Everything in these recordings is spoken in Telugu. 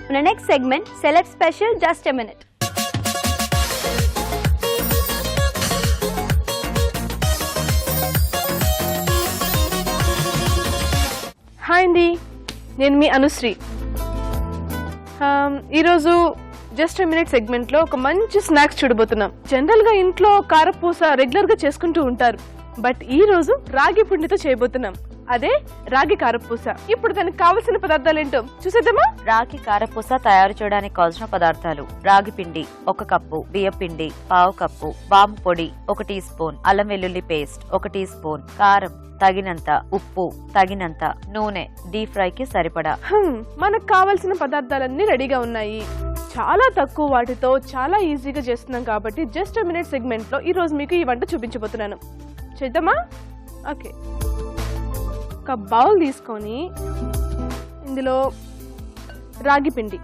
మన next segment celeb special just a minute. Hi అండి, నేను మీ అనుశ్రీ. ఈరోజు జస్ట్ ఎ మినిట్ సెగ్మెంట్లో ఒక మంచి స్నాక్స్ చూడబోతున్నాం. జనరల్గా ఇంట్లో కారపూస రెగ్యులర్గా చేసుకుంటూ ఉంటారు, బట్ ఈ రోజు రాగి పిండితో చేయబోతున్నాం. అదే రాగి కారపూస. ఇప్పుడు దానికి కావలసిన పదార్థాలు ఏంటో చూసేద్దామా? రాగి కారపూస తయారు చేయడానికి కావాల్సిన పదార్థాలు: రాగి పిండి 1 కప్పు, బియ్య పిండి 1/2 కప్పు, వాము పొడి 1 టీ స్పూన్, అల్లం వెల్లుల్లి పేస్ట్ 1 టీ స్పూన్, కారం తగినంత, ఉప్పు తగినంత, నూనె డీప్ ఫ్రై కి సరిపడా. మనకు కావాల్సిన పదార్థాలన్నీ రెడీగా ఉన్నాయి. చాలా తక్కువ వాటితో చాలా ఈజీగా చేస్తున్నాం కాబట్టి జస్ట్ ఎ మినిట్ సెగ్మెంట్ లో ఈ రోజు మీకు ఈ వంట చూపించబోతున్నాను. చేద్దామా? ఓకే. ఒక బౌల్ తీసుకొని ఇందులో రాగి పిండి,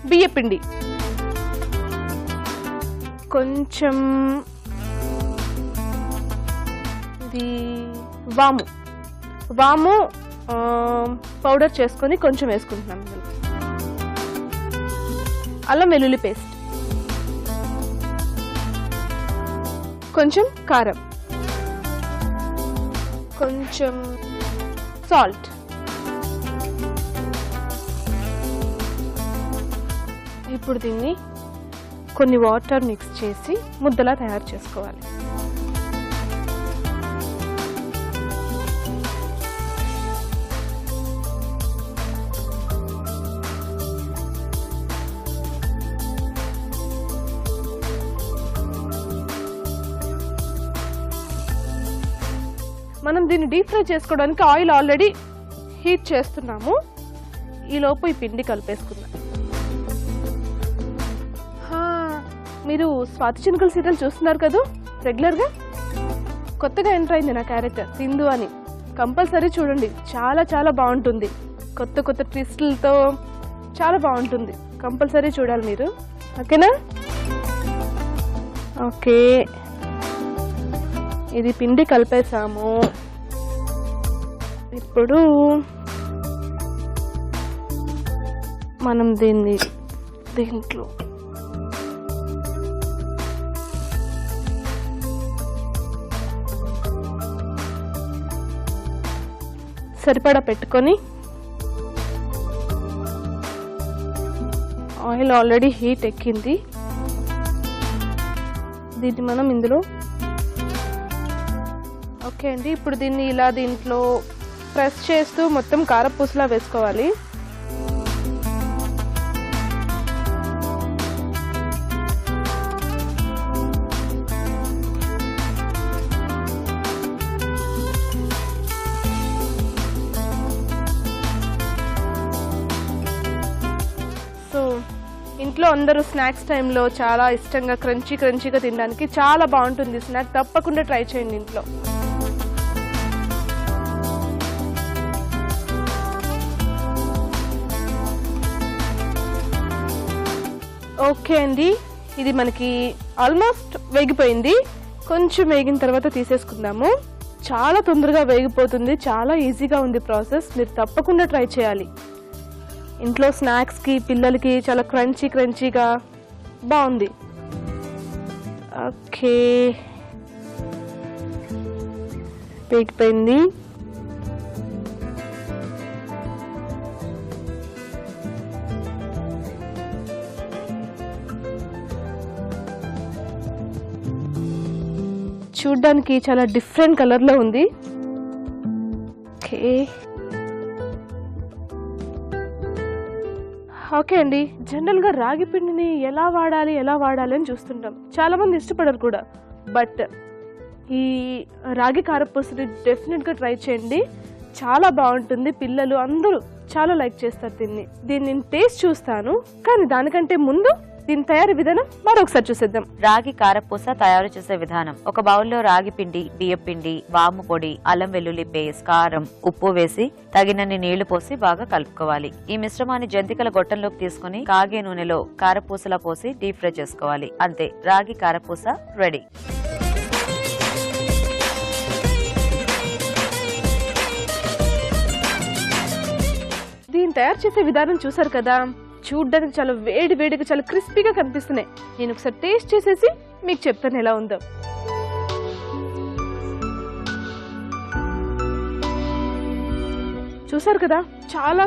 బియ్య పిండి, కొంచెం ఇది వాము పౌడర్ చేసుకొని కొంచెం వేసుకుంటున్నాం. ఇందులో అల్లం వెల్లుల్లి పేస్ట్, కొంచెం కారం, కొంచెం సాల్ట్. ఇప్పుడు దీన్ని కొన్ని వాటర్ మిక్స్ చేసి ముద్దలా తయారు చేసుకోవాలి. మనం దీన్ని డీప్ ఫ్రై చేసుకోవడానికి ఆయిల్ ఆల్రెడీ హీట్ చేస్తున్నాము. ఈలోపు ఈ పిండి కలిపేసుకుందాం. మీరు స్వాతి చినుకల సీరియల్ చూస్తున్నారు కదా రెగ్యులర్గా? కొత్తగా ఎంటర్ అయింది నా క్యారెక్టర్ సింధు అని. కంపల్సరీ చూడండి, చాలా చాలా బాగుంటుంది. కొత్త కొత్త ట్విస్టులతో చాలా బాగుంటుంది. కంపల్సరీ చూడాలి మీరు, ఓకేనా? ఓకే, ఇది పిండి కలిపేసాము. ఇప్పుడు మనం దీంట్లో సరిపడా పెట్టుకొని ఆయిల్ ఆల్రెడీ హీట్ ఎక్కింది. దీన్ని మనం ఇందులో ఓకే అండి. ఇప్పుడు దీన్ని ఇలా దీంట్లో ప్రెస్ చేస్తూ మొత్తం కారపూసలా వేసుకోవాలి. సో ఇంట్లో అందరూ స్నాక్స్ టైంలో చాలా ఇష్టంగా క్రంచీగా తినడానికి చాలా బాగుంటుంది స్నాక్. తప్పకుండా ట్రై చేయండి ఇంట్లో. ఓకే అండి, ఇది మనకి ఆల్మోస్ట్ వేగిపోయింది. కొంచెం వేగిన తర్వాత తీసేసుకుందాము. చాలా తొందరగా వేగిపోతుంది, చాలా ఈజీగా ఉంది ప్రాసెస్. మీరు తప్పకుండా ట్రై చేయాలి. ఇంట్లో స్నాక్స్కి పిల్లలకి చాలా క్రంచీగా బాగుంది. ఓకే, వేగిపోయింది. చూడ్డానికి చాలా డిఫరెంట్ కలర్లో ఉంది. ఓకే అండి, జనరల్గా రాగి పిండిని ఎలా వాడాలి అని చూస్తుంటాం. చాలా మంది ఇష్టపడరు కూడా, బట్ ఈ రాగి కారపూసని డెఫినెట్గా ట్రై చేయండి. చాలా బాగుంటుంది. పిల్లలు అందరూ చాలా లైక్ చేస్తారు దీన్ని నేను టేస్ట్ చూస్తాను, కానీ దానికంటే ముందు దీని తయారీ విధానం మరొకసారి చూసేద్దాం. రాగి కారపూస తయారు చేసే విధానం: ఒక బౌల్లో రాగి పిండి, బియ్య పిండి, వాము పొడి, అల్లం వెల్లుల్లి పేస్ట్, కారం, ఉప్పు వేసి తగినన్ని నీళ్లు పోసి బాగా కలుపుకోవాలి. ఈ మిశ్రమాన్ని జంతికల గొట్టంలోకి తీసుకుని కాగే నూనెలో కారపూసలా పోసి డీప్ ఫ్రై చేసుకోవాలి. అంతే, రాగి కారపూస రెడీ. తయారు చేసే విధానం చూసారు కదా, చూడ్డానికి చాలా వేడిగా చాలా క్రిస్పీగా కనిపిస్తున్నాయి. నేను ఒకసారి టేస్ట్ చేసేసి మీకు చెప్తాను ఎలా ఉందో. చూసారు కదా, చాలా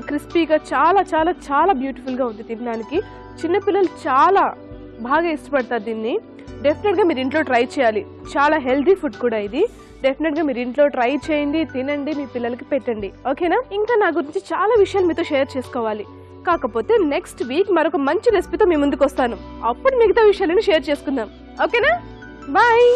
క్రిస్పీగా చాలా చాలా చాలా బ్యూటిఫుల్గా ఉంది తినడానికి. చిన్నపిల్లలు చాలా బాగా ఇష్టపడతారు దీన్ని. డెఫినెట్గా మీరు ఇంట్లో ట్రై చేయాలి. చాలా హెల్దీ ఫుడ్ కూడా ఇది. డెఫినెట్గా మీరు ఇంట్లో ట్రై చేయండి, తినండి, మీ పిల్లలకి పెట్టండి. ఓకేనా? ఇంకా నా గురించి చాలా విషయాలు మీతో షేర్ చేసుకోవాలి. కాకపోతే నెక్స్ట్ వీక్ మరొక మంచి రెసిపీతో మీ ముందుకు వస్తాను. అప్పుడు మిగతా విషయాలను షేర్ చేసుకుందాం. ఓకేనా? బాయ్.